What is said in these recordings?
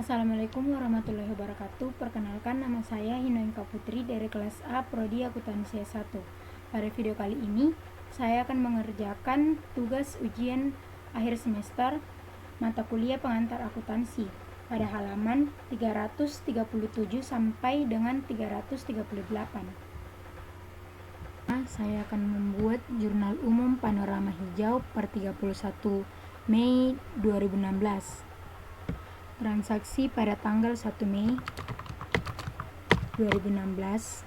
Assalamualaikum warahmatullahi wabarakatuh. Perkenalkan, nama saya Hinoingka Putri dari kelas A Prodi Akuntansi S1. Pada video kali ini, saya akan mengerjakan tugas ujian akhir semester mata kuliah pengantar akuntansi pada halaman 337 sampai dengan 338. Saya akan membuat jurnal umum panorama hijau per 31 Mei 2016. Transaksi pada tanggal 1 Mei 2016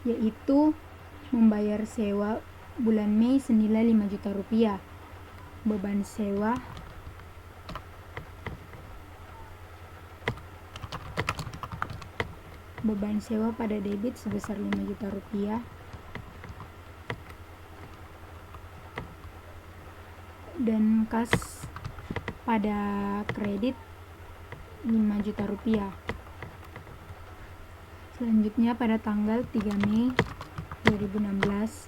yaitu membayar sewa bulan Mei senilai 5 juta rupiah. Beban sewa pada debit sebesar 5 juta rupiah dan kas pada kredit 5 juta rupiah. Selanjutnya pada tanggal 3 Mei 2016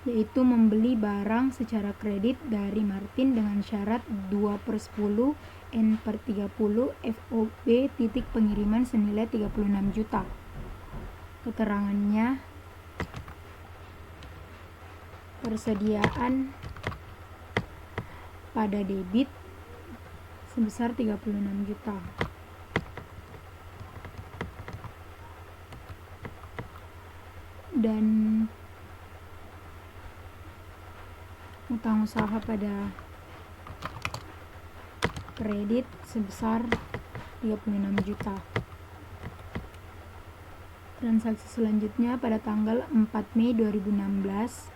yaitu membeli barang secara kredit dari Martin dengan syarat 2/10 N/30 FOB titik pengiriman senilai 36 juta. Keterangannya, persediaan pada debit sebesar 36 juta. Dan utang usaha pada kredit sebesar 36 juta. Transaksi selanjutnya pada tanggal 4 Mei 2016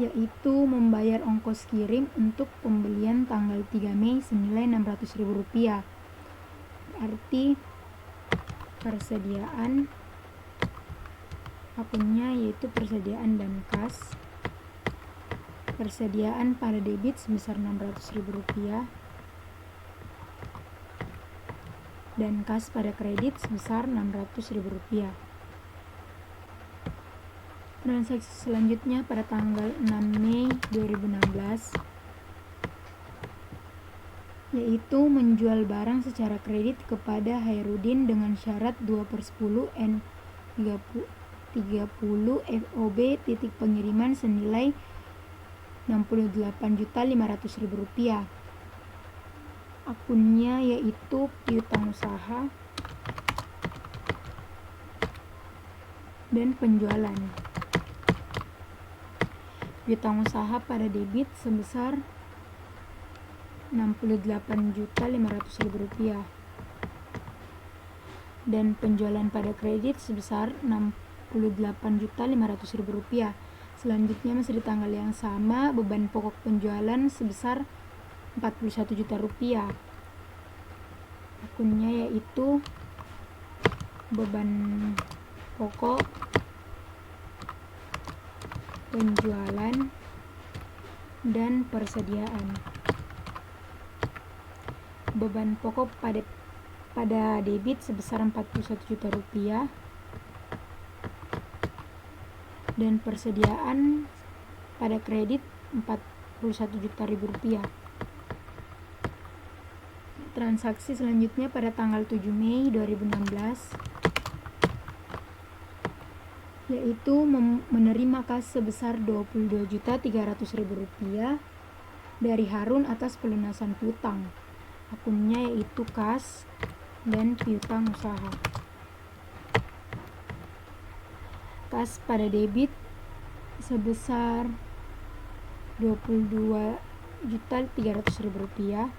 yaitu membayar ongkos kirim untuk pembelian tanggal 3 Mei senilai Rp600.000. Berarti persediaan akunnya yaitu persediaan dan kas. Persediaan pada debit sebesar Rp600.000 dan kas pada kredit sebesar Rp600.000. Transaksi selanjutnya pada tanggal 6 Mei 2016 yaitu menjual barang secara kredit kepada Hairudin dengan syarat 2/10 N/30 FOB titik pengiriman senilai Rp68.500.000. Akunnya yaitu piutang usaha dan penjualan. Piutang usaha pada debit sebesar Rp68.500.000 dan penjualan pada kredit sebesar Rp68.500.000. Selanjutnya masih di tanggal yang sama, beban pokok penjualan sebesar Rp41 juta. Akunnya yaitu beban pokok penjualan dan persediaan. Beban pokok pada debit sebesar Rp41 juta dan persediaan pada kredit Rp41 juta. Transaksi selanjutnya pada tanggal 7 Mei 2016 yaitu menerima kas sebesar Rp22.300.000 dari Harun atas pelunasan piutang. Akunnya yaitu kas dan piutang usaha. Kas pada debit sebesar Rp22.300.000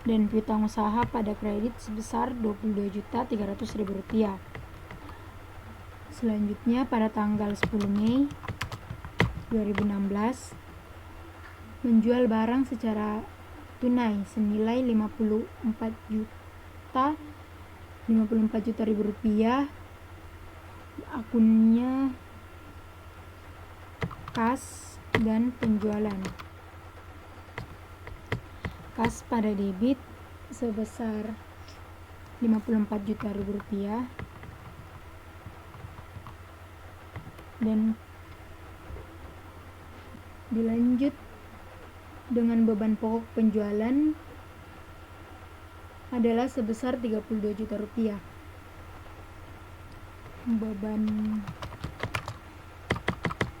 dan piutang usaha pada kredit sebesar Rp22.300.000. Selanjutnya pada tanggal 10 Mei 2016 menjual barang secara tunai senilai Rp54 juta. Akunnya kas dan penjualan. Kas pada debit sebesar Rp54 juta dan Dilanjut dengan beban pokok penjualan adalah sebesar 32 juta rupiah. Beban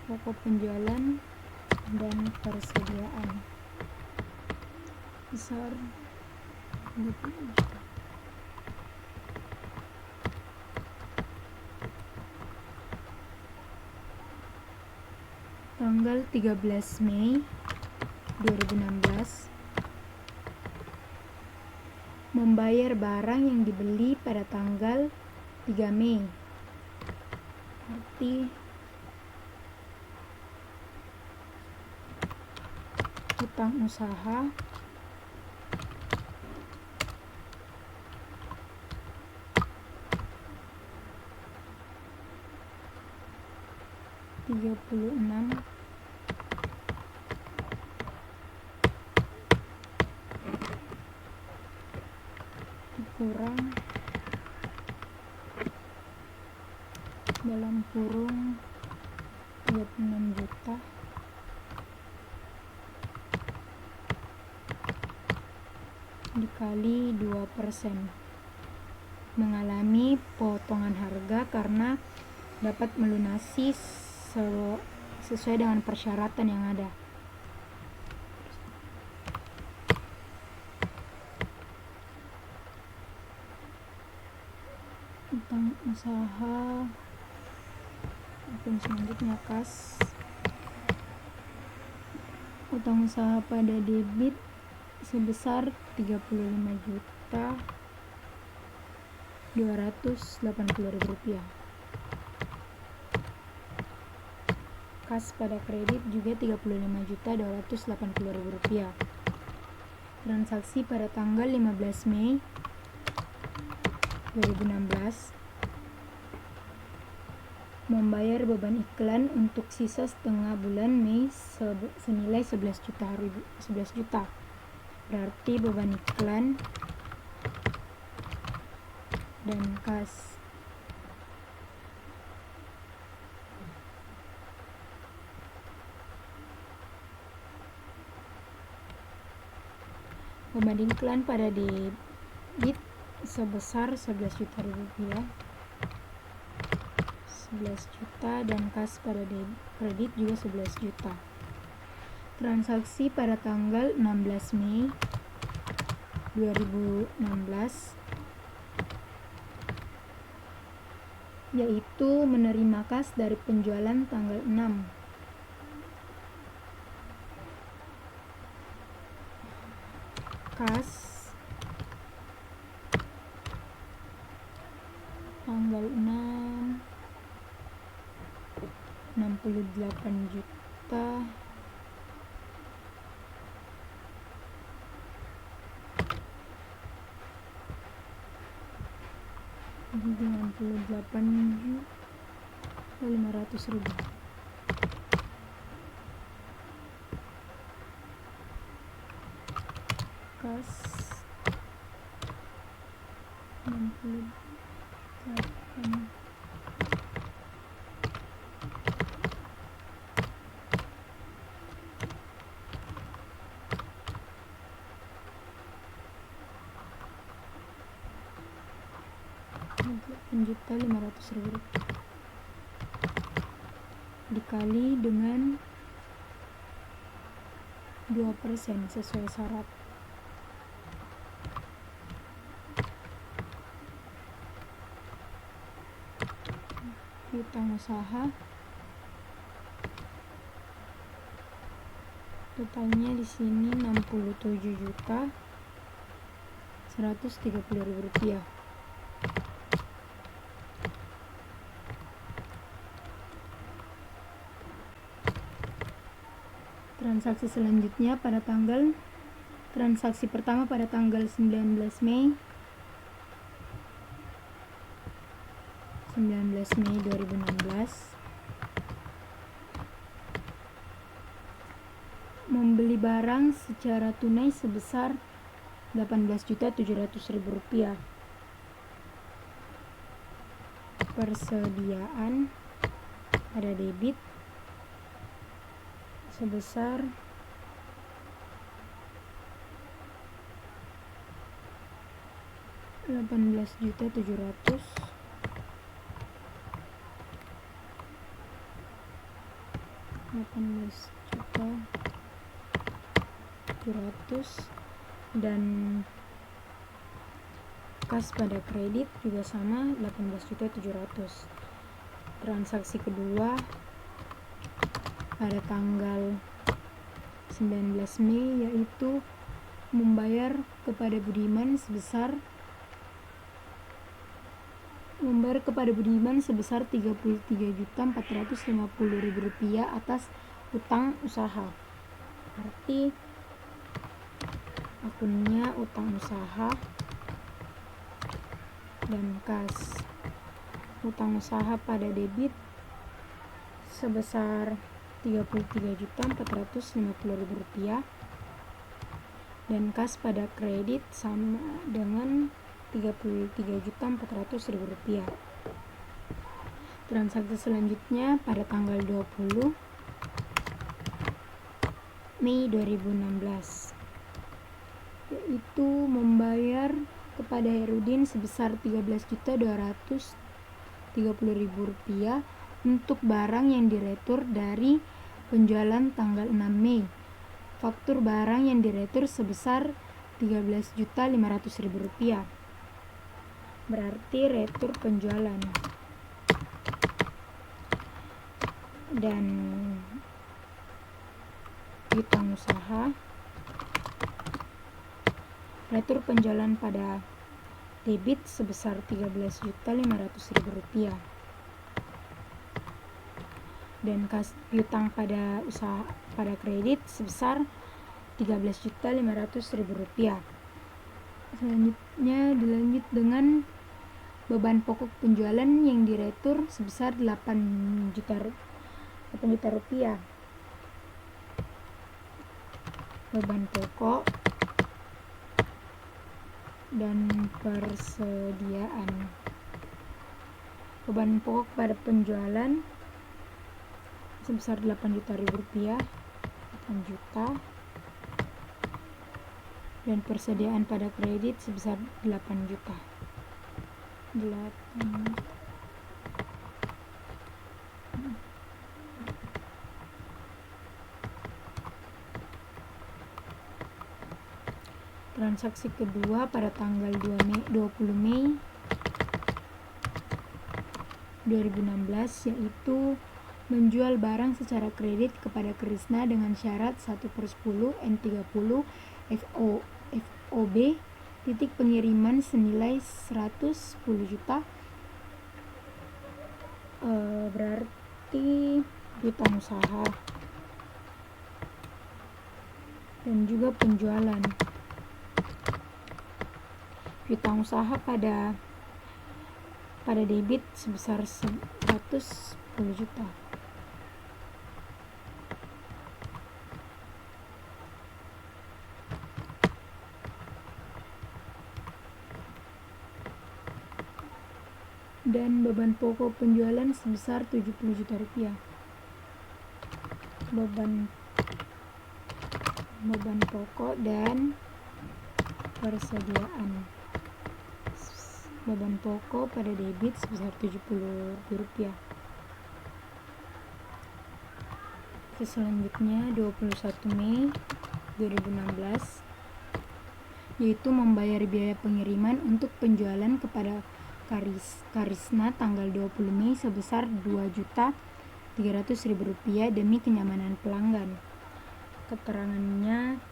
pokok penjualan dan persediaan besar 20 juta. Tanggal 13 Mei 2016 membayar barang yang dibeli pada tanggal 3 Mei. Arti utang usaha Rp36 kurang dalam kurung 26 juta dikali 2%, mengalami potongan harga karena dapat melunasi sesuai dengan persyaratan yang ada. Utang usaha akun selanjutnya kas. Utang usaha pada debit sebesar Rp35.280.000. Kas pada kredit juga Rp35.280.000. Transaksi pada tanggal 15 Mei 2016 membayar beban iklan untuk sisa setengah bulan Mei senilai 11 juta. Berarti beban iklan dan kas. Beban iklan pada debit sebesar 11 juta rupiah, 11 juta, dan kas pada kredit juga 11 juta. Transaksi pada tanggal 16 Mei 2016 yaitu menerima kas dari penjualan tanggal 6. Kas tanggal 6 68 juta Rp98.500.000. Kas 68 Rp8.500.000 dikali dengan 2% sesuai syarat. Utang usaha totalnya di sini Rp67.130.000. Transaksi selanjutnya transaksi pertama pada tanggal 19 Mei 2016 membeli barang secara tunai sebesar Rp18.700.000. Persediaan pada debit sebesar 18.700.000 dan kas pada kredit juga sama 18.700.000. Transaksi kedua pada tanggal 19 Mei yaitu membayar kepada Budiman sebesar 33.450.000 rupiah atas utang usaha. Berarti akunnya utang usaha dan kas. Utang usaha pada debit sebesar 33.450.000 rupiah dan kas pada kredit sama dengan 33.400.000 rupiah. Transaksi selanjutnya pada tanggal 20 Mei 2016 yaitu membayar kepada Herudin sebesar 13.230.000 rupiah untuk barang yang diretur dari penjualan tanggal 6 Mei. Faktur barang yang diretur sebesar 13.500.000 rupiah. Berarti retur penjualan. Dan piutang usaha, retur penjualan pada debit sebesar 13.500.000 rupiah dan kas piutang pada usaha pada kredit sebesar 13.500.000 rupiah. Selanjutnya dilanjut dengan beban pokok penjualan yang diretur sebesar 8 juta rupiah. Beban pokok dan persediaan. Beban pokok pada penjualan sebesar 8 juta rupiah, 8 juta, dan persediaan pada kredit sebesar 8 juta. Transaksi kedua pada tanggal 20 Mei 2016 yaitu menjual barang secara kredit kepada Krisna dengan syarat 1/10 N30 FOB titik pengiriman senilai 110 juta. Berarti piutang usaha dan juga penjualan. Piutang usaha pada debit sebesar 110 juta. Dan beban pokok penjualan sebesar 70 juta rupiah. Beban pokok dan persediaan. Beban pokok pada debit sebesar 70 rupiah. Selanjutnya 21 Mei 2016 yaitu membayar biaya pengiriman untuk penjualan kepada Karisna tanggal 20 Mei sebesar 2.300.000 rupiah demi kenyamanan pelanggan. Keterangannya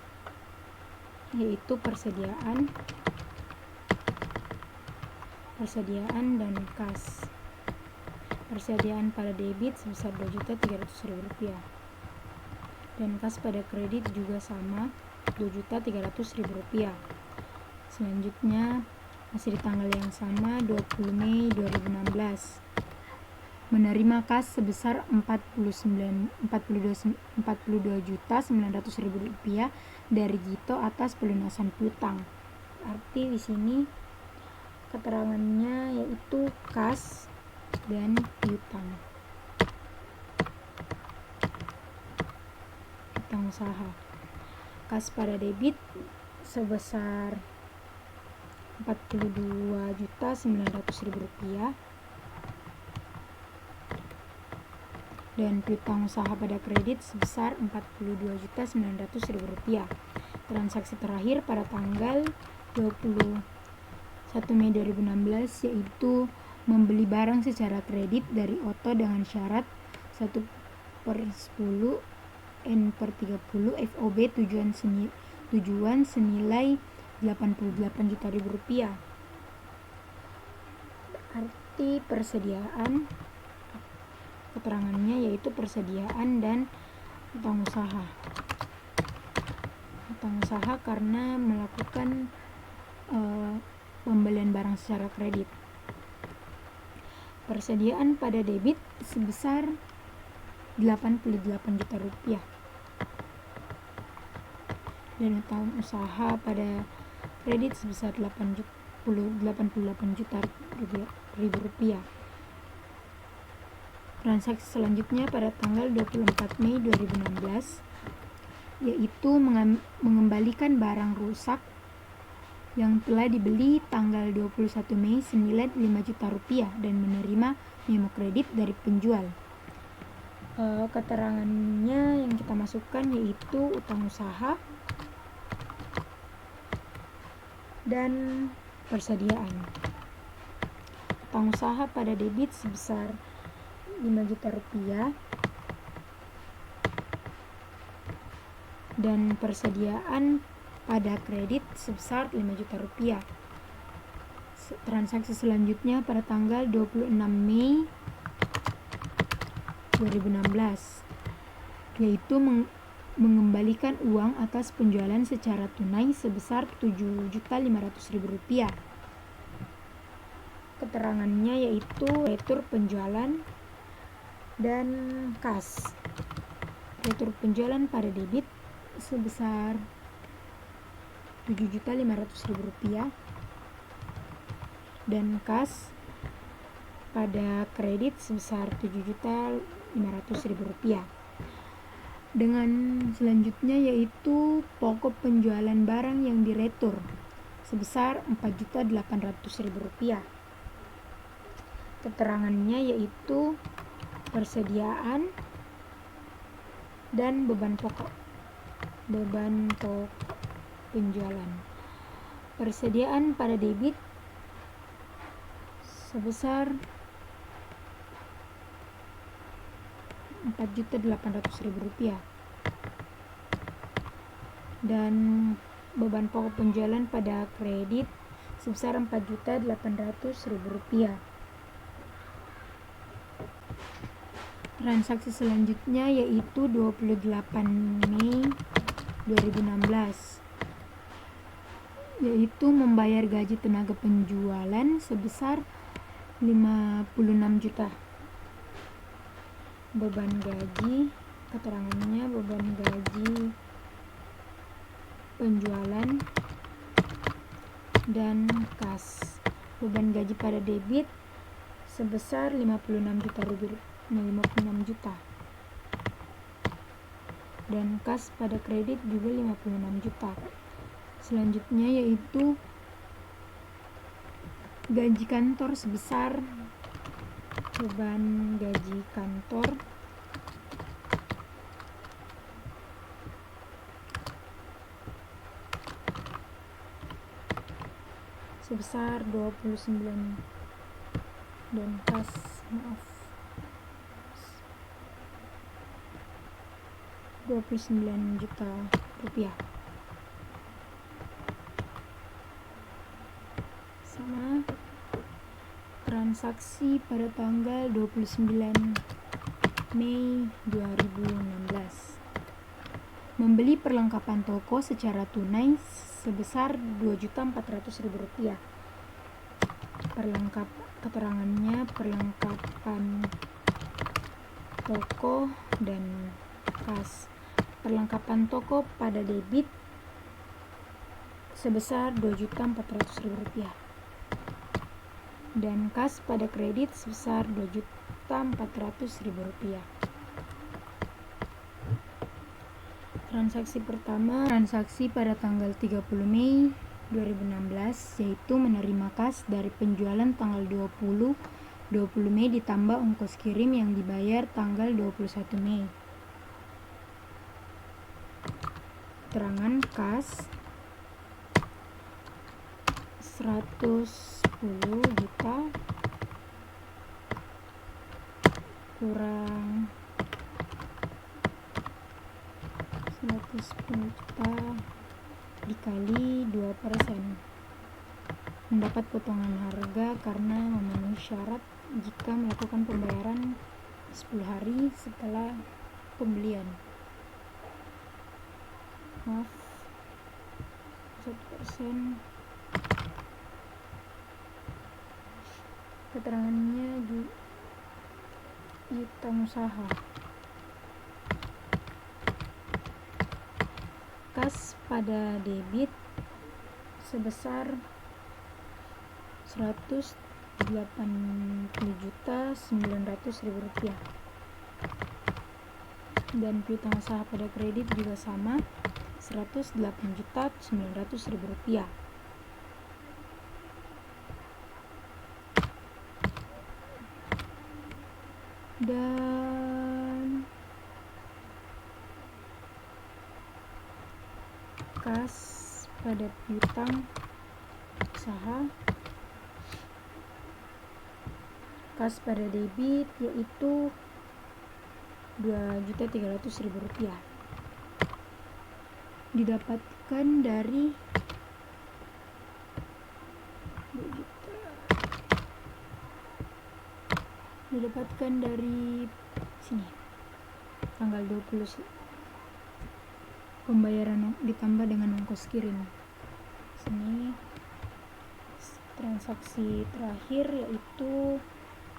yaitu persediaan dan kas. Persediaan pada debit sebesar 2.300.000 rupiah dan kas pada kredit juga sama 2.300.000 rupiah. Selanjutnya masih di tanggal yang sama 20 Mei 2016 menerima kas sebesar 42.900.000 rupiah dari Gito atas pelunasan piutang. Arti di sini keterangannya yaitu kas dan piutang. utang usaha. Kas pada debit sebesar Rp42.900.000 dan piutang usaha pada kredit sebesar Rp42.900.000. Transaksi terakhir pada tanggal 21 Mei 2016 yaitu membeli barang secara kredit dari Otto dengan syarat 1/10 N/30 FOB tujuan senilai Rp88 juta. Arti persediaan keterangannya yaitu persediaan dan utang usaha. Utang usaha karena melakukan pembelian barang secara kredit. Persediaan pada debit sebesar Rp88 juta dan utang usaha pada kredit sebesar Rp88 juta. Transaksi selanjutnya pada tanggal 24 Mei 2016 yaitu mengembalikan barang rusak yang telah dibeli tanggal 21 Mei senilai Rp5 juta dan menerima memo kredit dari penjual. Keterangannya yang kita masukkan yaitu utang usaha dan persediaan. Utang usaha pada debit sebesar Rp5 juta dan persediaan pada kredit sebesar Rp5 juta. Transaksi selanjutnya pada tanggal 26 Mei 2016 yaitu mengembalikan uang atas penjualan secara tunai sebesar Rp7.500.000. Keterangannya yaitu retur penjualan dan kas. Retur penjualan pada debit sebesar Rp7.500.000 dan kas pada kredit sebesar Rp7.500.000. Dengan selanjutnya yaitu pokok penjualan barang yang diretur sebesar Rp4.800.000. Keterangannya yaitu persediaan dan beban pokok penjualan. Persediaan pada debit sebesar Rp4.800.000 dan beban pokok penjualan pada kredit sebesar Rp4.800.000. Transaksi selanjutnya yaitu 28 Mei 2016 yaitu membayar gaji tenaga penjualan sebesar Rp56 juta. Beban gaji, keterangannya beban gaji penjualan dan kas. Beban gaji pada debit sebesar Rp56 juta dan kas pada kredit juga Rp56 juta. Selanjutnya yaitu gaji kantor sebesar beban gaji kantor sebesar 29 dan kas Rp29 juta. Sama transaksi pada tanggal 29 Mei 2016 membeli perlengkapan toko secara tunai sebesar Rp2.400.000. Keterangannya perlengkapan toko dan kas. Perlengkapan toko pada debit sebesar Rp2.400.000 dan kas pada kredit sebesar Rp2.400.000. Transaksi pertama, transaksi pada tanggal 30 Mei 2016, yaitu menerima kas dari penjualan tanggal 20 Mei ditambah ongkos kirim yang dibayar tanggal 21 Mei. Keterangan kas 110 juta kurang 110 juta dikali 2%, mendapat potongan harga karena memenuhi syarat jika melakukan pembayaran 10 hari setelah pembelian. 1%. Keterangannya utang usaha. Kas pada debit sebesar 180.900.000 rupiah, dan piutang usaha pada kredit juga sama, 108.900.000 rupiah. Dan kas pada piutang usaha, kas pada debit yaitu 2.300.000 rupiah, didapatkan dari sini tanggal 20 pembayaran ditambah dengan ongkos kirim. Sini transaksi terakhir yaitu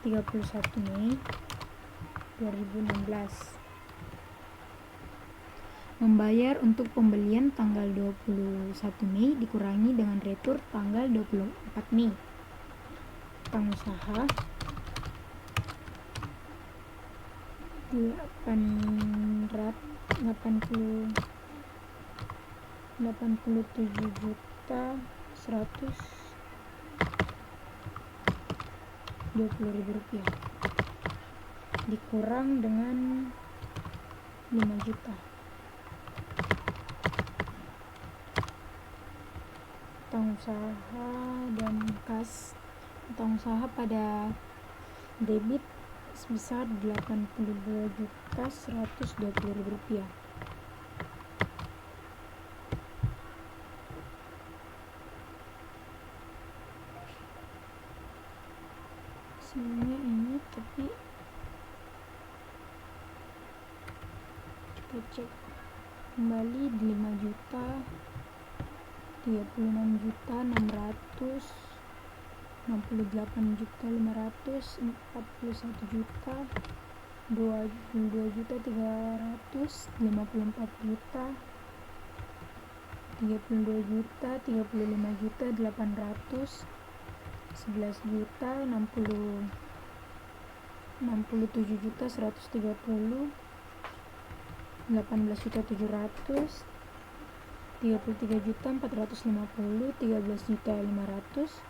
31 Mei 2016. Membayar untuk pembelian tanggal 21 Mei dikurangi dengan retur tanggal 24 Mei. Utang usaha 87.120.000 rupiah dikurang dengan 5 juta. Utang usaha dan kas. Utang usaha pada debit sebesar 82.120.000 rupiah. Sebenarnya ini, tapi kita cek kembali di 5 juta, 36 juta 600, 68 juta 500, 41 juta, 22 juta 300, 54 juta, 32 juta, 35 juta 800, 11 juta 67 juta 130, 18 juta 700, 33 juta 450, 13 juta 500,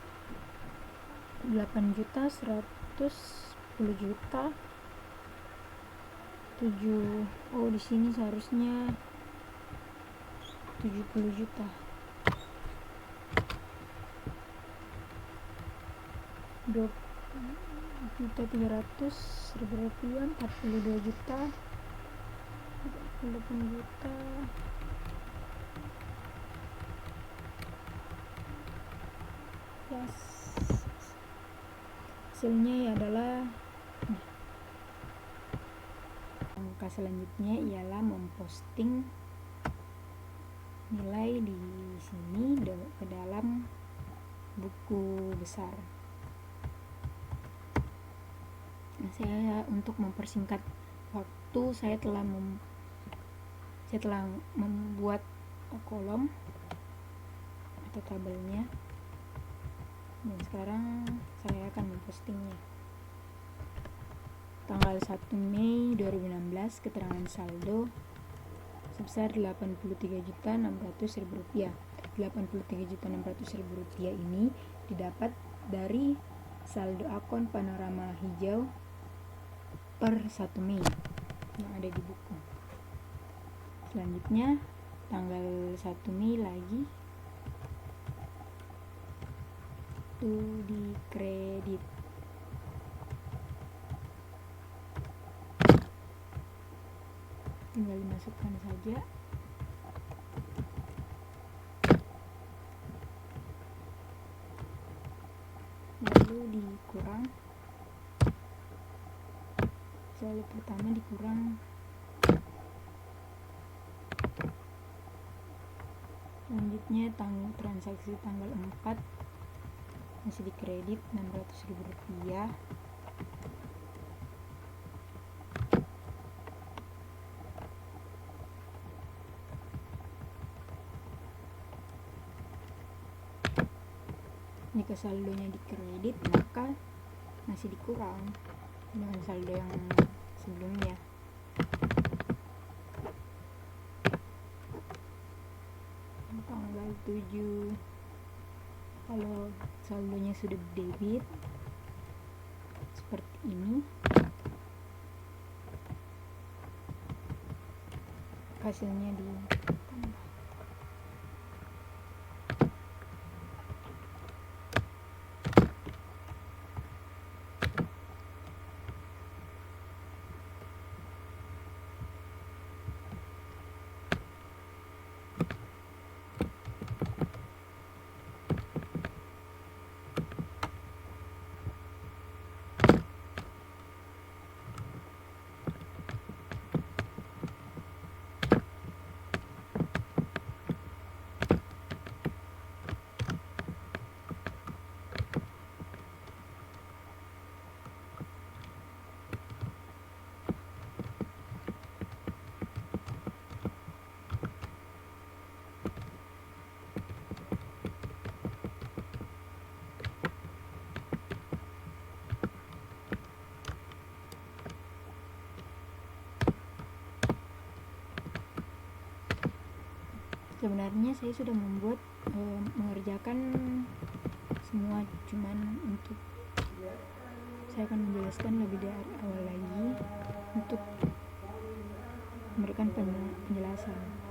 8 juta 110 juta 7. Oh, di sini seharusnya 70 juta. 20.300.000 rupiah, 42 juta, 48 juta, yes. Hasilnya adalah langkah selanjutnya ialah memposting nilai di sini ke dalam buku besar. Saya untuk mempersingkat waktu, saya telah membuat kolom atau tabelnya, dan sekarang saya akan mempostingnya. Tanggal 1 Mei 2016, keterangan saldo sebesar Rp83.600.000. Rp83.600.000 ini didapat dari saldo akun Panorama Hijau per 1 Mei yang ada di buku. Selanjutnya tanggal 1 Mei lagi itu di kredit. Tinggal dimasukkan saja. Lalu dikurang. Saldo pertama dikurang. Selanjutnya transaksi tanggal 4 masih dikredit Rp600.000. Jika saldonya dikredit, maka masih dikurang dengan saldo yang sebelumnya. Tanggal 7, kalau saldonya sudah debit seperti ini, hasilnya ditambah. Sebenarnya saya sudah mengerjakan semua, cuman untuk saya akan menjelaskan lebih dari awal lagi untuk memberikan penjelasan.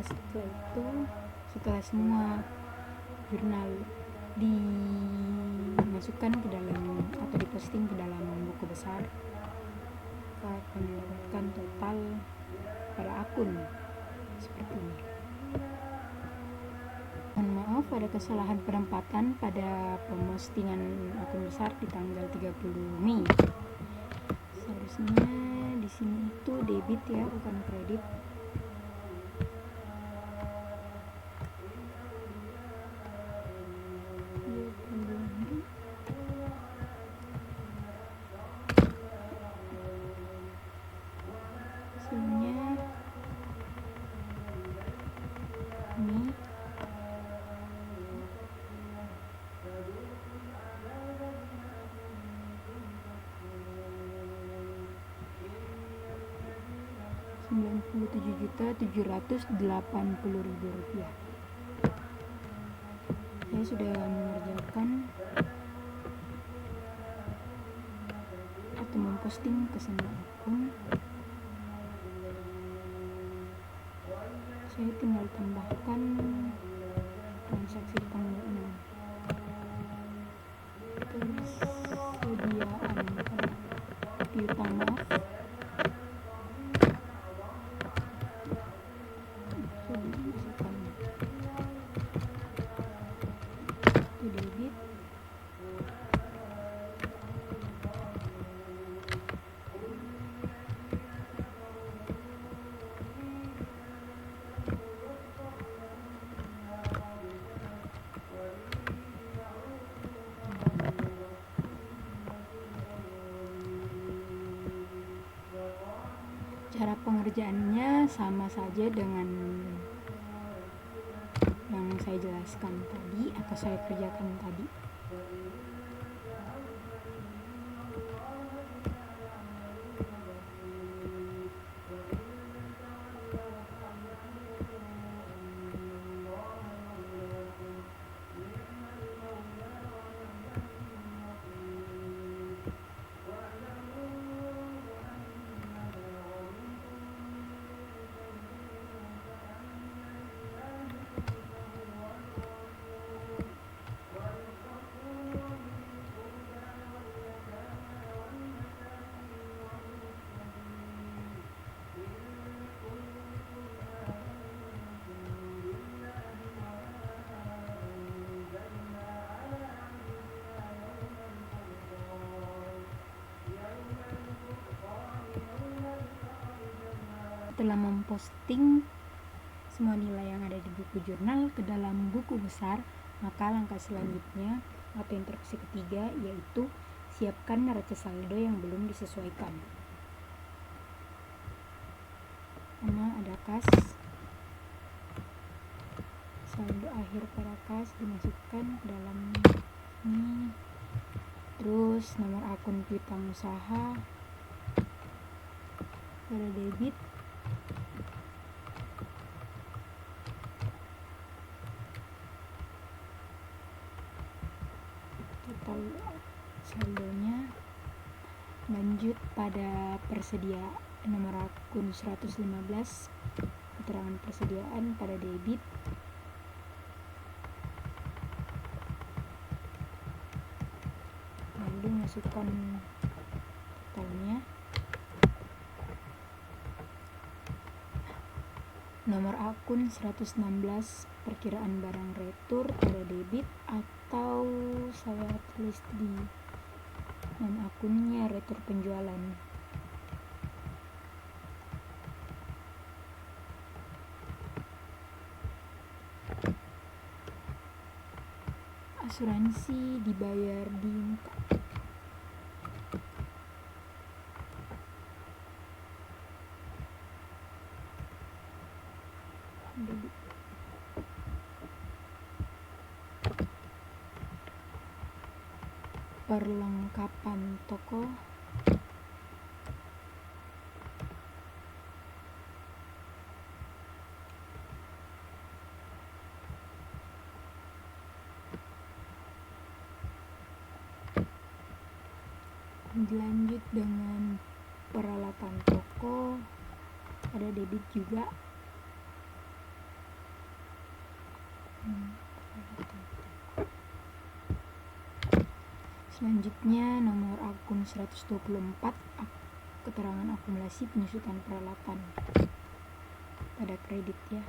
Nah, setelah semua jurnal dimasukkan ke dalam atau diposting ke dalam buku besar, maka akan mendapatkan total pada akun seperti ini. Mohon maaf ada kesalahan penempatan pada pemostingan akun besar di tanggal 30 Mei. Seharusnya di sini itu debit ya, bukan kredit. Hasilnya ini Rp97.780.000. Saya sudah mengerjakan atau memposting ke semua akun. Saya tinggal tambahkan transaksi tanggal 6. Persediaan piutang maaf. Itu debit. Cara pengerjaannya sama saja dengan yang saya jelaskan tadi atau saya kerjakan tadi. Setelah memposting semua nilai yang ada di buku jurnal ke dalam buku besar, maka langkah selanjutnya atau instruksi ketiga yaitu siapkan neraca saldo yang belum disesuaikan. Pertama ada kas, saldo akhir pada kas dimasukkan ke dalam ini, terus nomor akun piutang usaha pada debit, total saldonya. Lanjut pada persediaan, nomor akun 115 keterangan persediaan pada debit, lalu masukkan totalnya. Nomor akun 116 perkiraan barang retur pada debit, atau saya tulis di nama akunnya retur penjualan. Asuransi dibayar di muka. Debit. Perlengkapan toko, dilanjut dengan peralatan toko, ada debit juga. Selanjutnya nomor akun 124, keterangan akumulasi penyusutan peralatan pada kredit ya.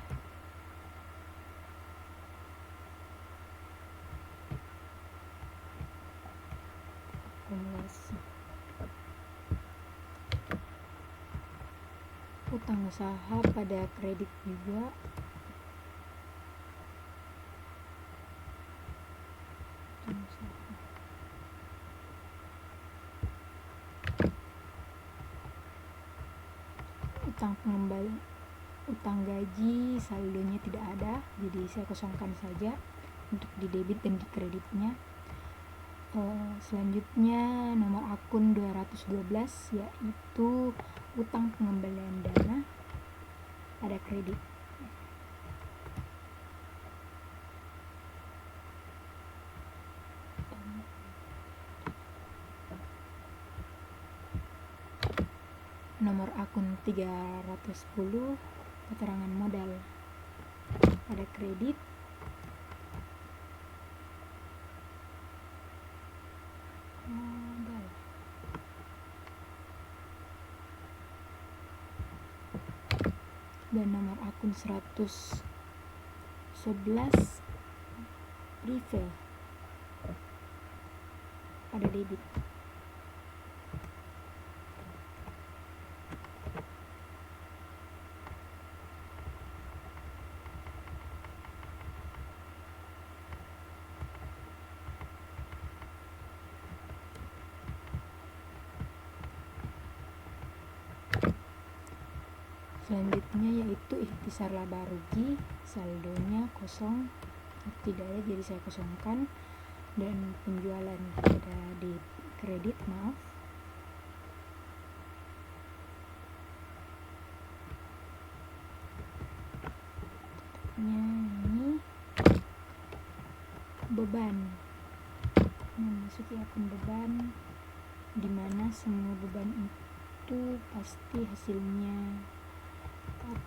Akumulasi utang usaha pada kredit juga. Utang pengembalian, utang gaji saldonya tidak ada, jadi saya kosongkan saja untuk di debit dan di kreditnya. Selanjutnya nomor akun 212 yaitu utang pengembalian dana pada kredit. Nomor akun 310, keterangan modal pada kredit. Modal. Dan nomor akun 111, refill pada debit. Selanjutnya yaitu ikhtisar laba rugi, saldonya kosong, tidak ada jadi saya kosongkan. Dan penjualan pada di kredit, maaf. Ini beban, memasuki akun beban, dimana semua beban itu pasti hasilnya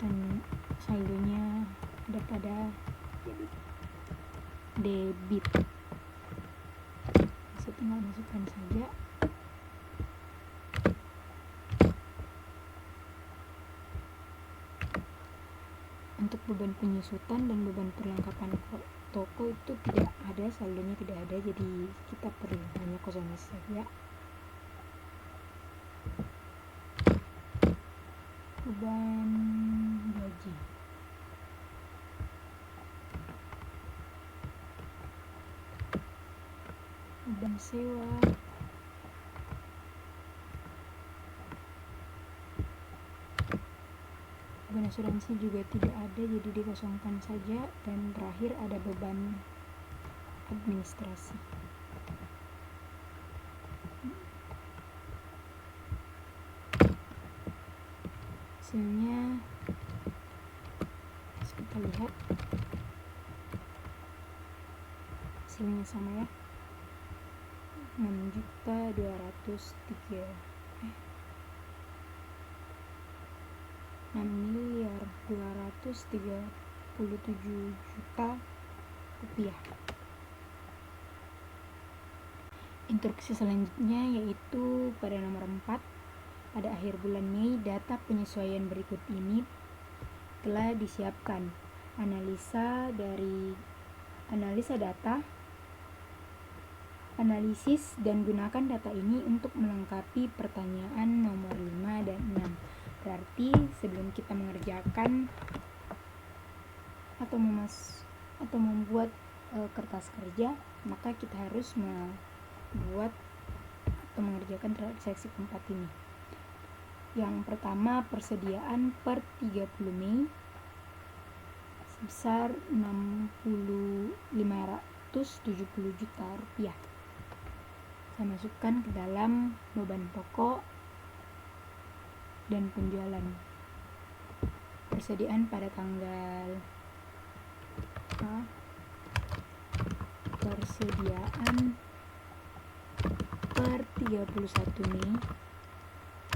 dan saldonya ada pada debit. Saya tinggal masukkan saja. Untuk beban penyusutan dan beban perlengkapan toko itu tidak ada, saldonya tidak ada, jadi kita perlu hanya kosongkan saja. Beban gaji, beban sewa, beban asuransi juga tidak ada, jadi dikosongkan saja. Dan terakhir ada beban administrasi. Hasilnya kita lihat, hasilnya sama ya, 6.237.000.000 rupiah. Instruksi selanjutnya yaitu pada nomor 4, pada akhir bulan Mei data penyesuaian berikut ini telah disiapkan. Analisa data, analisis, dan gunakan data ini untuk melengkapi pertanyaan nomor 5 dan 6. Berarti sebelum kita mengerjakan atau membuat kertas kerja, maka kita harus membuat atau mengerjakan seksi keempat ini. Yang pertama, persediaan per 30 Mei sebesar 570 juta rupiah. Saya masukkan ke dalam beban pokok dan penjualan. Persediaan pada tanggal persediaan per 31 Mei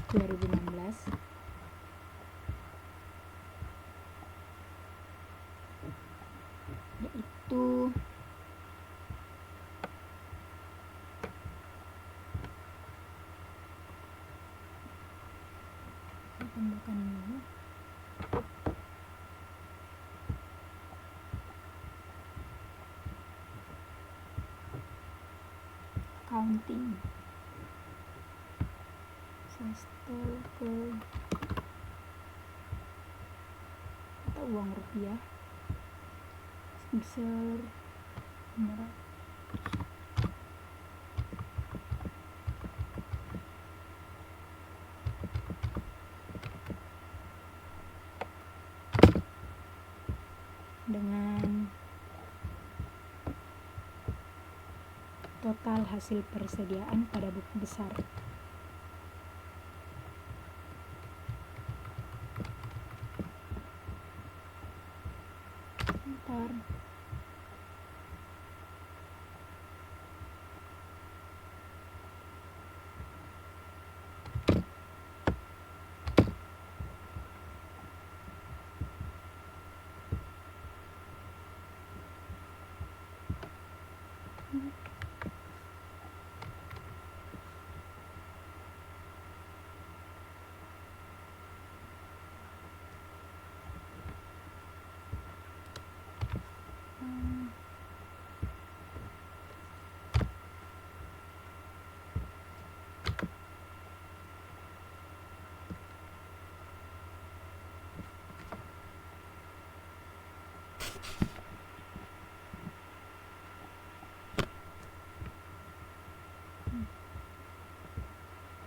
2016 yaitu tambahkan dulu. Counting sester ke atau uang rupiah sebesar 500. Dengan total hasil persediaan pada buku besar. Sebentar.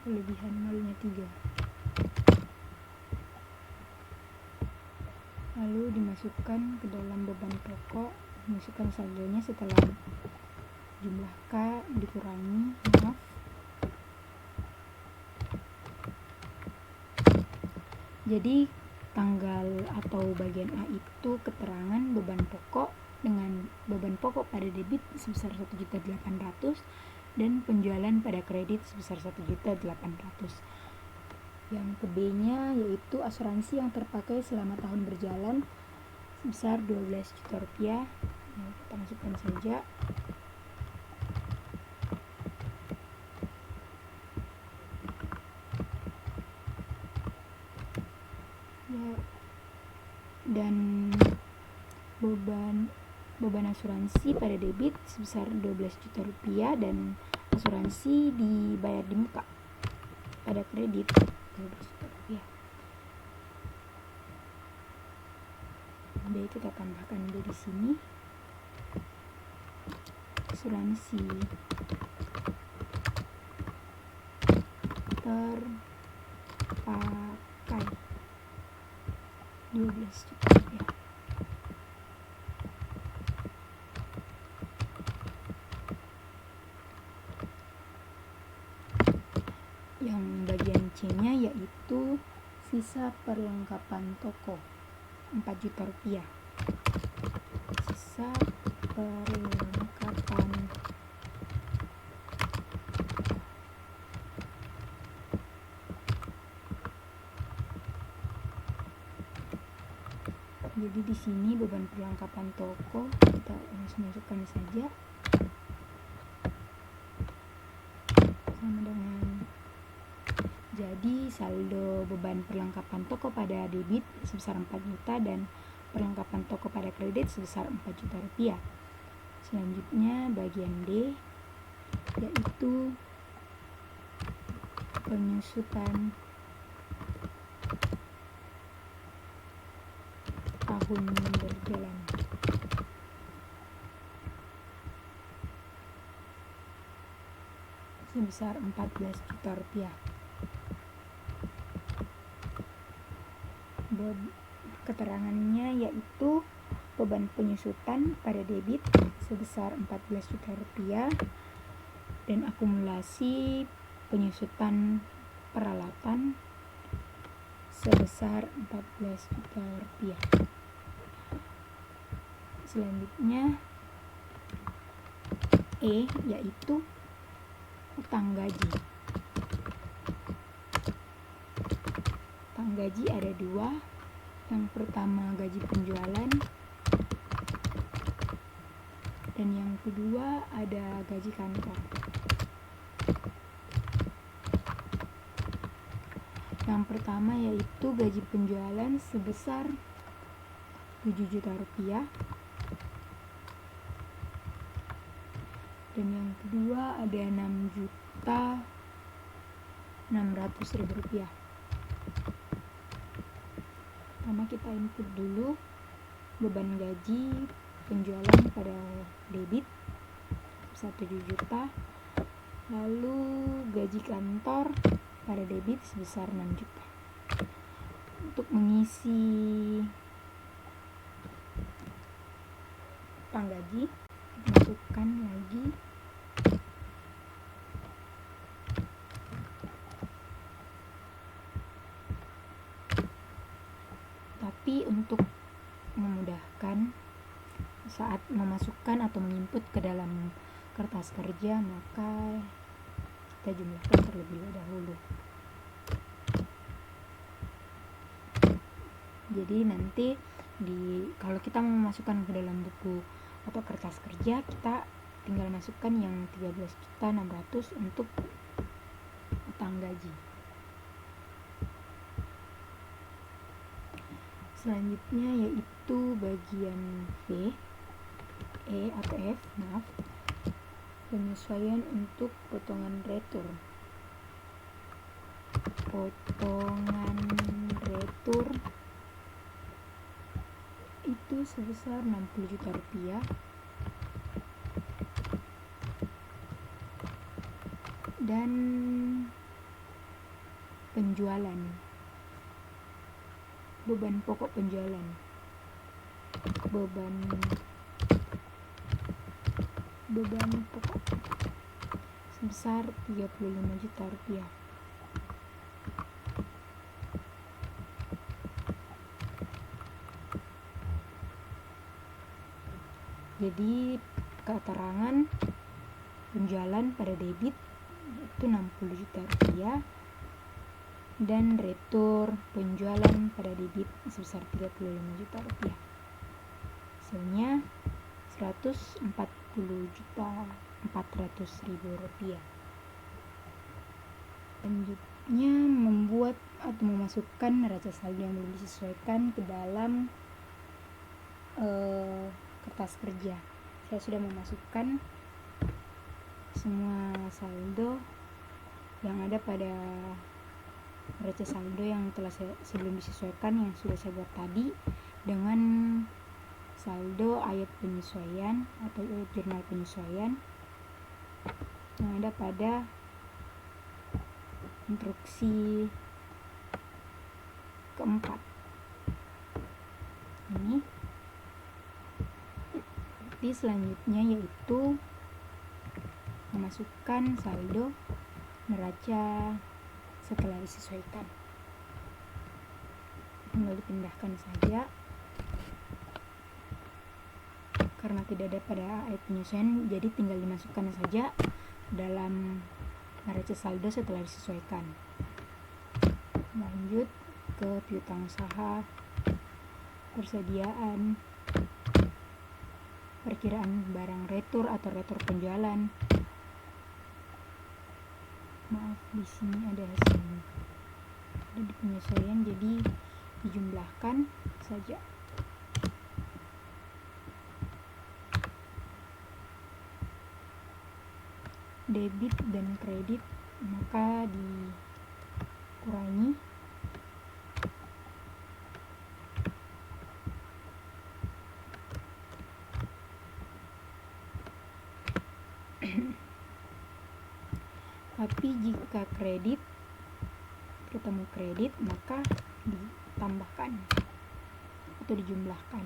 Kelebihan nolnya 3. Lalu dimasukkan ke dalam beban pokok, masukkan saldonya setelah jumlah K dikurangi, Jadi tanggal atau bagian A itu keterangan beban pokok dengan beban pokok pada debit sebesar 1.800.000 dan penjualan pada kredit sebesar 1.800.000. Yang ke B-nya yaitu asuransi yang terpakai selama tahun berjalan sebesar 12 juta rupiah. Kita masukkan saja. Dan beban asuransi pada debit sebesar 12 juta rupiah dan asuransi dibayar di muka. Pada kredit 12 juta rupiah. B kita tambahkan B di sini. Asuransi terpakai 12 juta rupiah. Yang bagian C-nya yaitu sisa perlengkapan toko 4 juta rupiah. Sisa perlengkapan jadi di sini beban perlengkapan toko kita masukkan saja sama dengan, jadi saldo beban perlengkapan toko pada debit sebesar 4 juta dan perlengkapan toko pada kredit sebesar 4 juta rupiah. Selanjutnya bagian D yaitu penyusutan tahun berjalan. Sebesar 14 juta rupiah. Keterangannya yaitu beban penyusutan pada debit sebesar 14 juta rupiah dan akumulasi penyusutan peralatan sebesar 14 juta rupiah. Selanjutnya E yaitu utang gaji. Utang gaji ada 2. Yang pertama gaji penjualan dan yang kedua ada gaji kantor. Yang pertama yaitu gaji penjualan sebesar 7 juta rupiah. Dan yang kedua ada 6.600.000 rupiah. Pertama kita input dulu beban gaji penjualan pada debit 1 juta, lalu gaji kantor pada debit sebesar 6 juta. Untuk mengisi panggaji, masukkan lagi tapi untuk memudahkan saat memasukkan atau menginput ke dalam kertas kerja, maka kita jumlahkan terlebih dahulu. Jadi nanti kalau kita memasukkan ke dalam buku atau kertas kerja, kita tinggal masukkan yang 13.600.000 untuk utang gaji. Selanjutnya yaitu bagian penyesuaian untuk potongan retur. Potongan retur itu sebesar 60 juta rupiah. Dan penjualan, beban pokok penjualan, beban pokok sebesar 35 juta rupiah. Jadi keterangan penjualan pada debit itu 60 juta rupiah dan retur penjualan pada debit sebesar 35 juta rupiah. Hasilnya 140.400.000 rupiah. Selanjutnya membuat atau memasukkan neraca saldo yang belum disesuaikan ke dalam kertas kerja. Saya sudah memasukkan semua saldo yang ada pada neraca saldo yang telah sebelum disesuaikan, yang sudah saya buat tadi, dengan saldo ayat penyesuaian atau jurnal penyesuaian yang ada pada instruksi keempat ini. Di selanjutnya yaitu memasukkan saldo neraca setelah disesuaikan. Tinggal dipindahkan saja karena tidak ada pada ayat penyesuaian, jadi tinggal dimasukkan saja dalam neraca saldo setelah disesuaikan. Lanjut ke piutang usaha, persediaan, perkiraan barang retur atau retur penjualan. Maaf, di sini ada hasilnya. Ada di penyesuaian, jadi dijumlahkan saja. Debit dan kredit maka dikurangi. Tapi jika kredit ketemu kredit, maka ditambahkan atau dijumlahkan.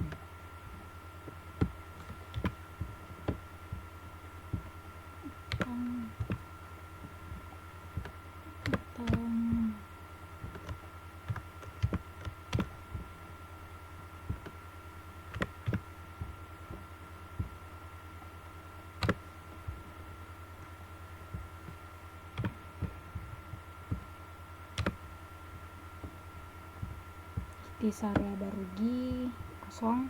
Sisa laba rugi kosong,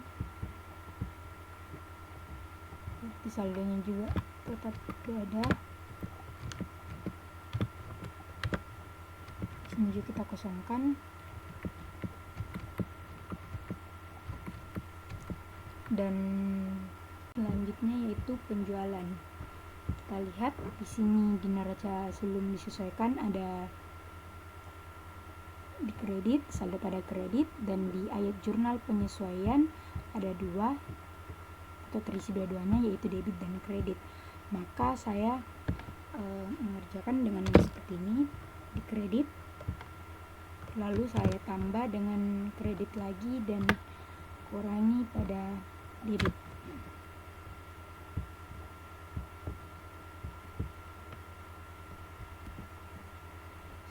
berarti saldonya juga tetap tidak ada. Selanjutnya kita kosongkan dan selanjutnya yaitu penjualan. Kita lihat di sini di neraca sebelum disesuaikan ada di kredit, saldo pada kredit, dan di ayat jurnal penyesuaian ada dua atau terisi dua-duanya yaitu debit dan kredit. Maka saya mengerjakan dengan yang seperti ini. Di kredit lalu saya tambah dengan kredit lagi dan kurangi pada debit.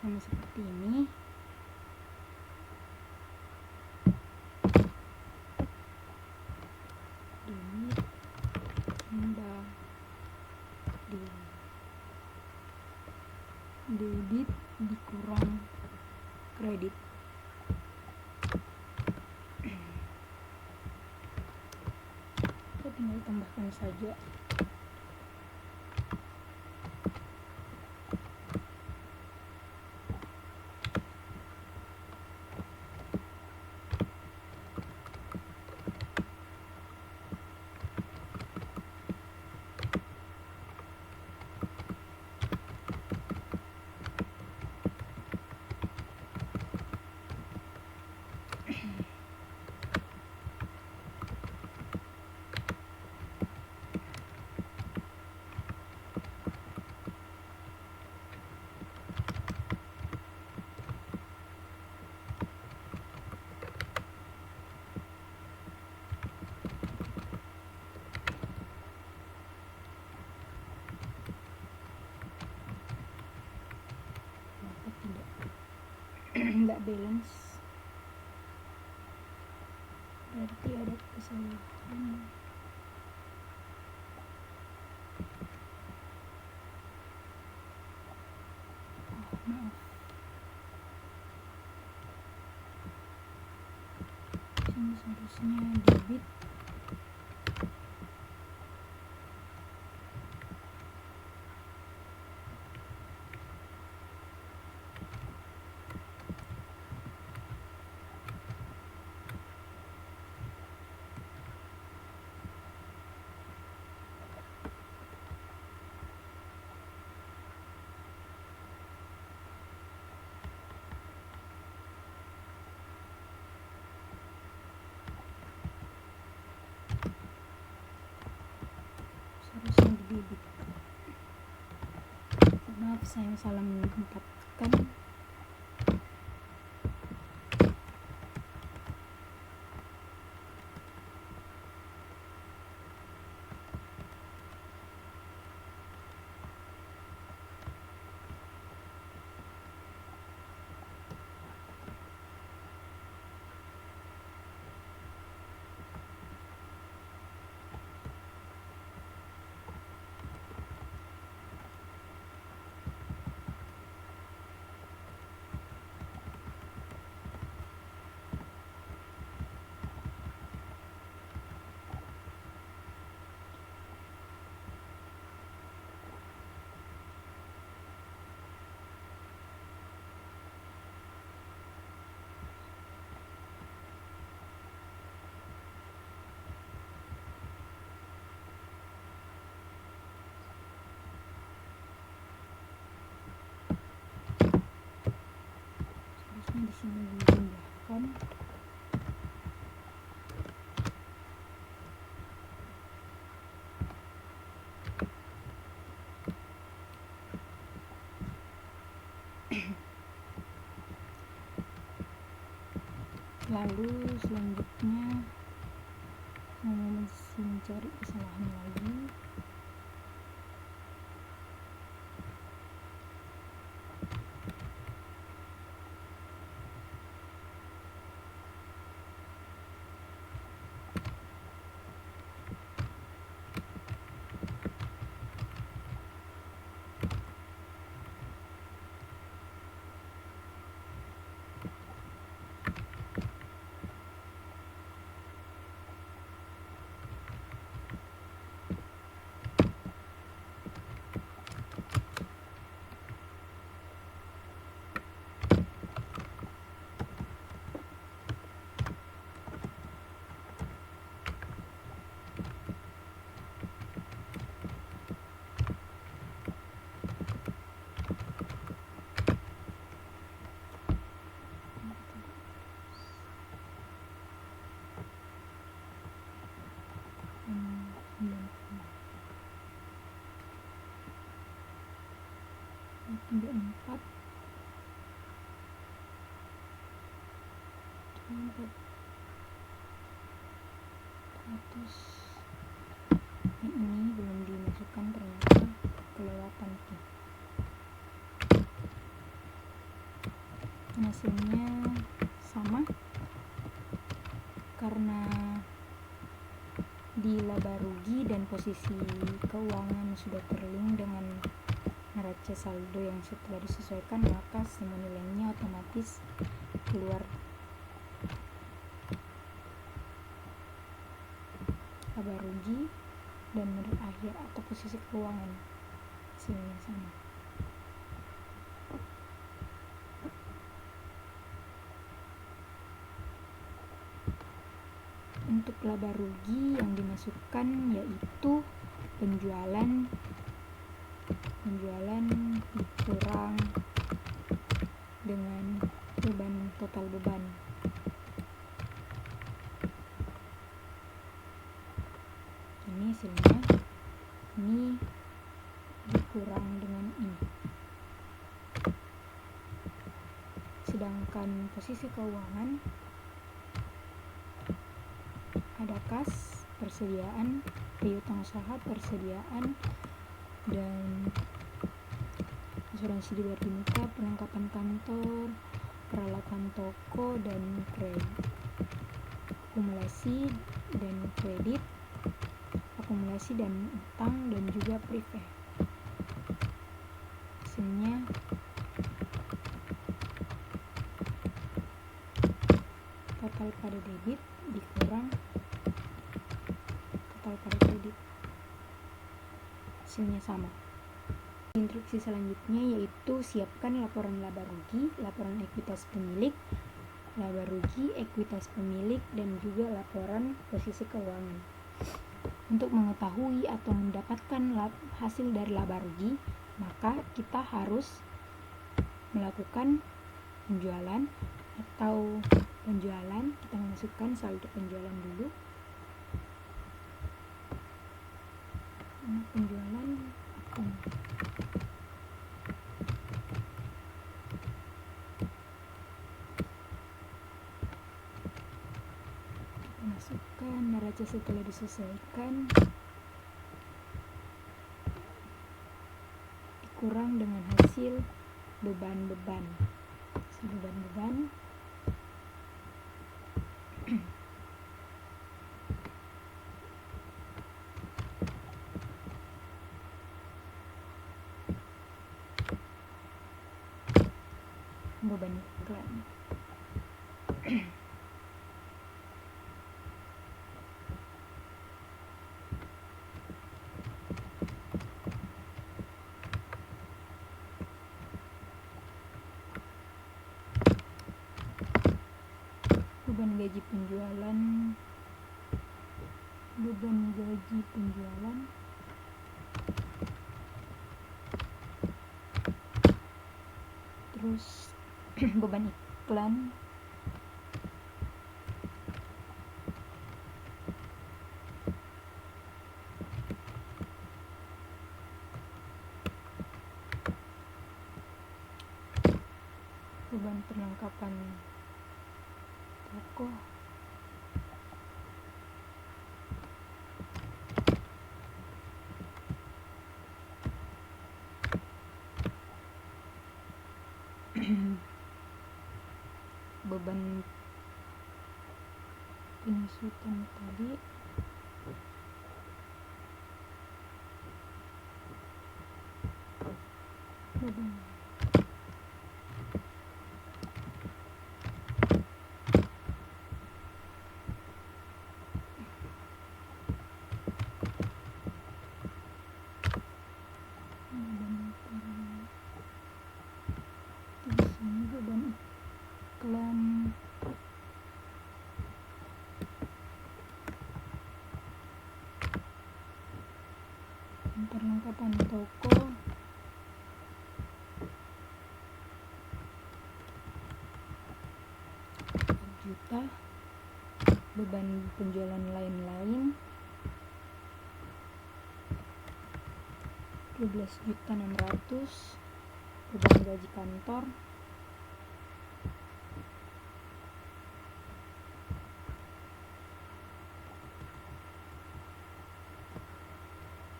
Sama seperti ini. Debit tambah debit dikurang kredit. Kita tinggal tambahkan saja. Tidak balance, berarti ada kesalahan. Maaf, ini seharusnya debit seharusnya di debit. Maaf, saya salah menempatkan. Di sini dipindahkan. Lalu selanjutnya saya masih mencari kesalahan lagi. sampai 4 ini belum dimasukkan, ternyata kelewatan tuh. Hasilnya sama karena di laba rugi dan posisi keuangan sudah terlink dengan neraca saldo yang setelah disesuaikan, maka semua nilainya otomatis keluar. Laba rugi dan modal akhir atau posisi keuangan hasilnya sama. Untuk laba rugi yang dimasukkan yaitu penjualan dikurang dengan total beban. Ini hasilnya, ini dikurang dengan ini. Sedangkan posisi keuangan ada kas, persediaan, piutang usaha, persediaan, dan asuransi di luar dimuka, perlengkapan kantor, peralatan toko, dan kredit. Akumulasi dan utang, dan juga prepay. Hasilnya total pada debit dikurang total pada kredit, hasilnya sama. Instruksi selanjutnya yaitu siapkan laporan laba rugi, laporan ekuitas pemilik, laba rugi, ekuitas pemilik, dan juga laporan posisi keuangan. Untuk mengetahui atau mendapatkan hasil dari laba rugi, maka kita harus melakukan penjualan. Kita memasukkan saldo penjualan dulu. Penjualan akun. Masukkan neraca setelah disesuaikan, dikurang dengan hasil beban iklan. Beban gaji penjualan, terus beban iklan, beban perlengkapan toko, beban penyusutan tadi, beban iklan, perlengkapan toko, juta, beban penjualan lain-lain 12.600.000, beban gaji kantor,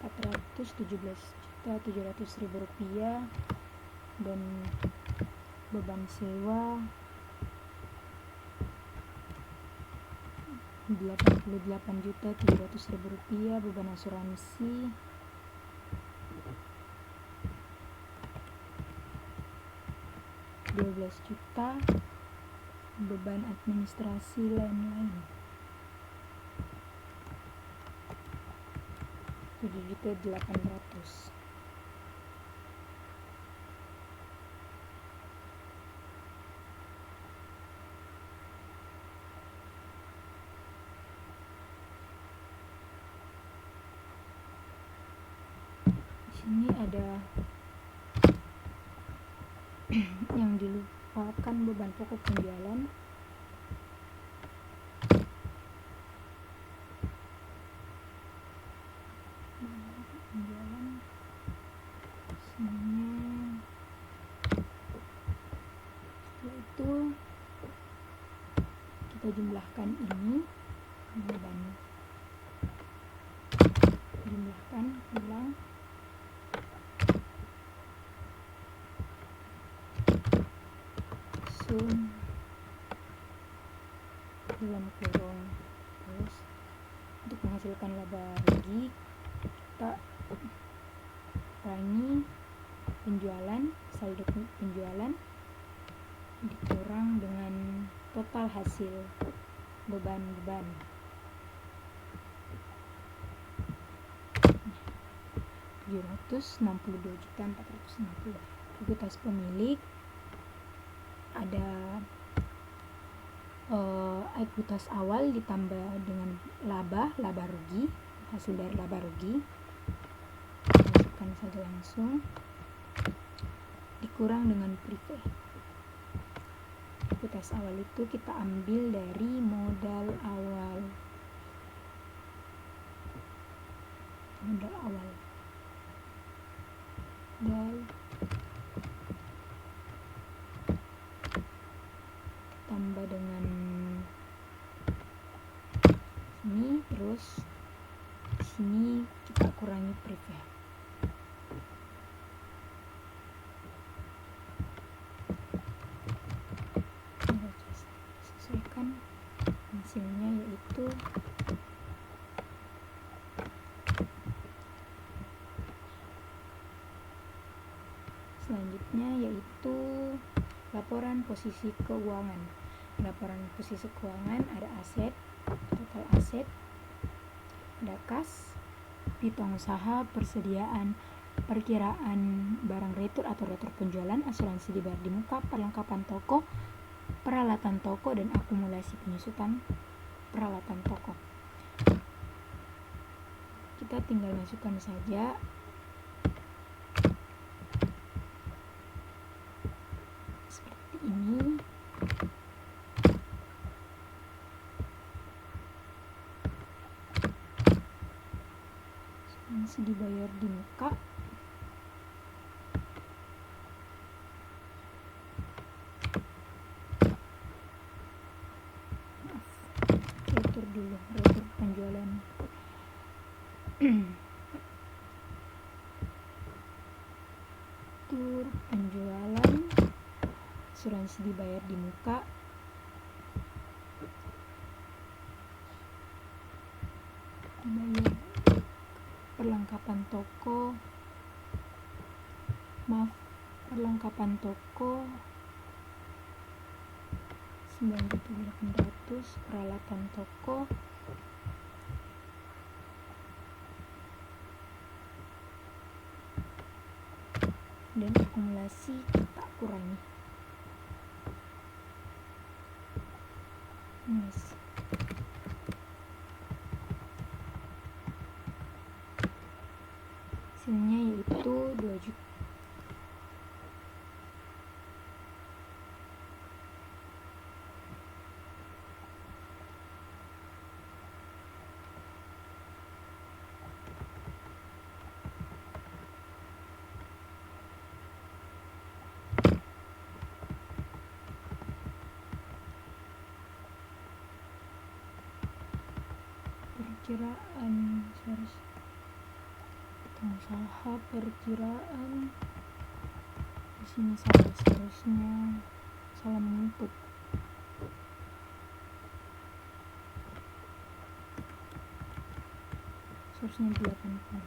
Rp417.700.000, dan beban sewa Rp88.700.000, beban asuransi Rp12 juta, beban administrasi lain-lain Rp7.800.000. Di sini ada yang dilupakan, beban pokok penjualan sini. Setelah itu kita jumlahkan ini, beban jumlahkan ulang, sum dalam kurung. Terus untuk menghasilkan laba rugi kita kurangi penjualan, saldo penjualan dikurang dengan total hasil beban-beban. Rp762.460.000. Ekuitas pemilik ada ekuitas awal ditambah dengan laba rugi, hasil dari laba rugi, masukkan saja langsung, dikurang dengan prive. Ekuitas awal itu kita ambil dari modal awal dan tambah dengan sini, terus sini kita kurangi prive. Sesuaikan hasilnya, yaitu selanjutnya yaitu laporan posisi keuangan. Laporan posisi keuangan ada aset, total aset, ada kas, piutang usaha, persediaan, perkiraan barang retur atau retur penjualan, asuransi dibayar di muka, perlengkapan toko, peralatan toko, dan akumulasi penyusutan peralatan toko. Kita tinggal masukkan saja seperti ini. Asuransi dibayar di muka, retur dulu, retur penjualan. Retur penjualan, asuransi dibayar di muka, dibayar perlengkapan toko, perlengkapan toko 9.800, peralatan toko dan akumulasi kita kurangi. Hasilnya yaitu 2 juta. perkiraan usaha perkiraan. Di sini seharusnya salah menginput. Seharusnya 80 juta.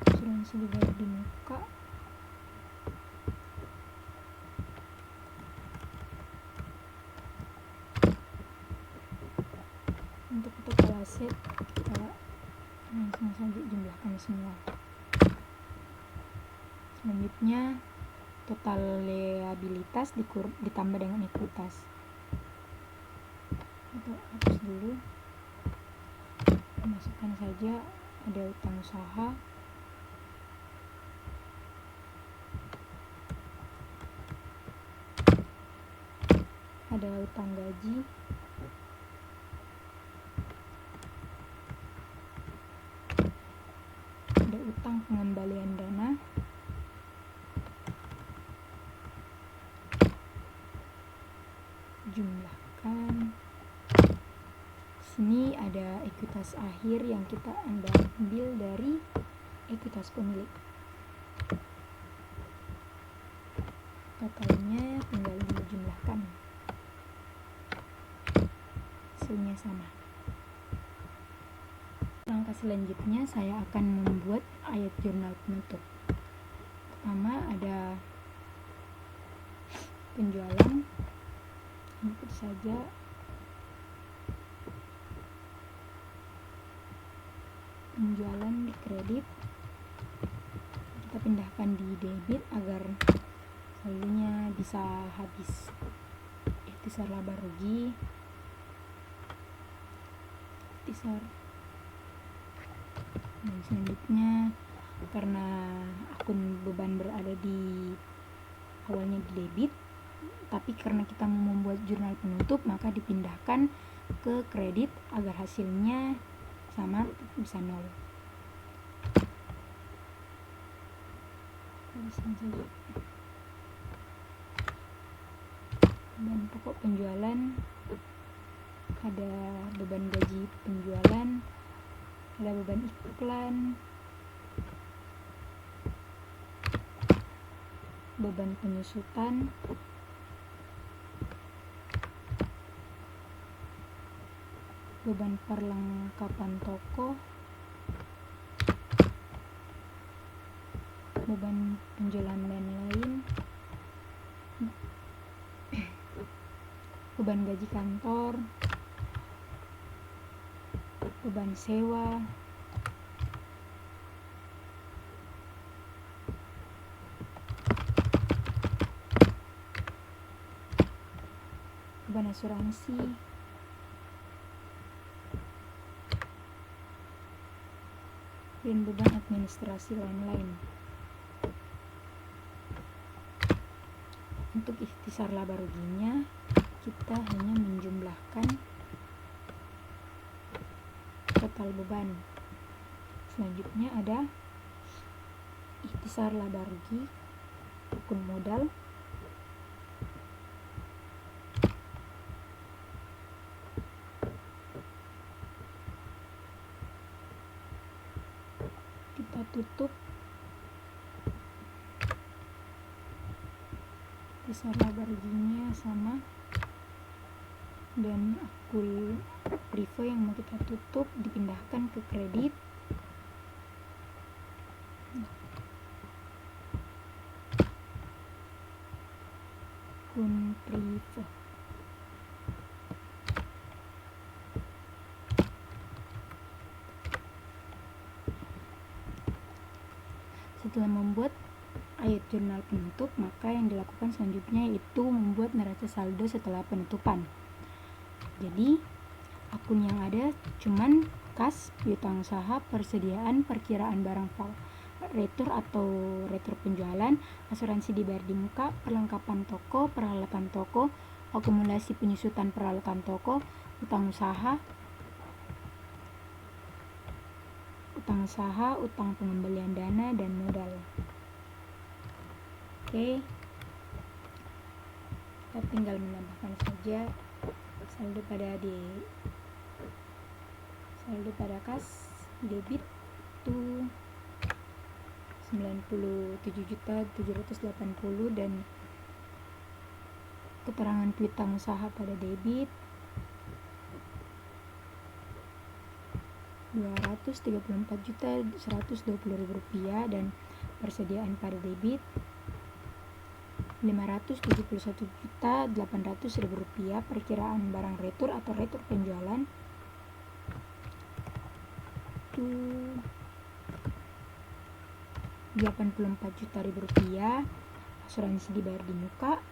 Asuransi dibayar di muka. Untuk total aset kita langsung saja jumlahkan semua. Selanjutnya total liabilitas ditambah dengan ekuitas. Atau hapus dulu. Masukkan saja ada utang usaha, ada utang gaji, ada utang pengembalian dana, jumlahkan. Sini ada ekuitas akhir yang kita ambil dari ekuitas pemilik. Totalnya tinggal dijumlahkan. Hasilnya sama. Langkah selanjutnya saya akan membuat ayat jurnal penutup. Pertama ada penjualan, input saja. Penjualan di kredit, kita pindahkan di debit agar saldonya bisa habis. Ikhtisar laba rugi, ikhtisar. Dan selanjutnya karena akun beban berada di awalnya di debit, tapi karena kita mau membuat jurnal penutup maka dipindahkan ke kredit agar hasilnya sama, bisa 0. Dan pokok penjualan ada beban gaji penjualan, ada beban iklan, beban penyusutan, beban perlengkapan toko, beban penjualan dan lain, beban gaji kantor, beban sewa, beban asuransi, dan beban administrasi lain-lain. Untuk ikhtisar laba ruginya kita hanya menjumlahkan total beban. Selanjutnya ada ikhtisar laba rugi akun modal, kita tutup ikhtisar laba ruginya sama, dan akun revo yang mau kita tutup dipindahkan ke kredit. Akun revo. Setelah membuat ayat jurnal penutup, maka yang dilakukan selanjutnya yaitu membuat neraca saldo setelah penutupan. Jadi akun yang ada cuman kas, piutang usaha, persediaan, perkiraan barang retur atau retur penjualan, asuransi dibayar di muka, perlengkapan toko, peralatan toko, akumulasi penyusutan peralatan toko, utang usaha, utang pengembalian dana, dan modal. Oke, kita tinggal menambahkan saja saldo pada Saldo pada kas debit itu 97.780.000 dan keterangan piutang usaha pada debit 234.120.000 dan persediaan pada debit 571.800.000 perkiraan barang retur atau retur penjualan itu 84 juta rupiah, asuransi dibayar di muka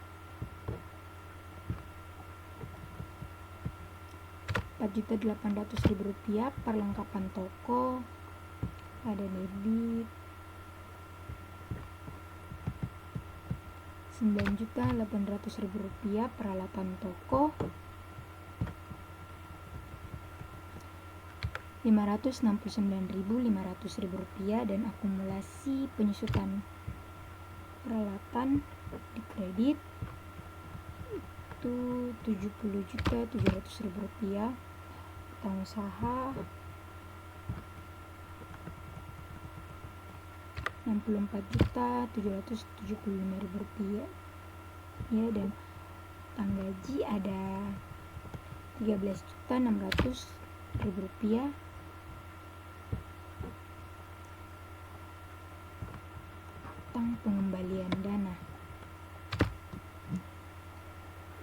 4.800.000 rupiah, perlengkapan toko ada debit 9.800.000 rupiah, peralatan toko 569.500 rupiah dan akumulasi penyusutan peralatan di kredit itu 70.700.000 rupiah, utang usaha 64.775.000 rupiah ya, dan utang gaji ada 13.600.000 rupiah, utang pengembalian dana.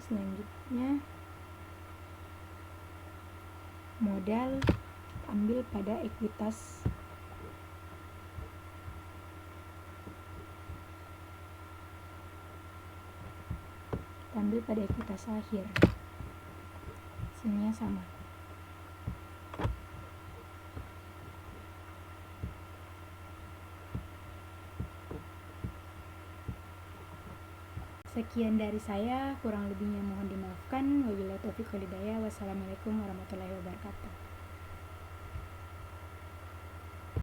Selanjutnya modal ambil pada ekuitas akhir, hasilnya sama. Sekian dari saya, kurang lebihnya mohon dimaafkan. Wabillahi taufiq wal hidayah. Wassalamualaikum warahmatullahi wabarakatuh.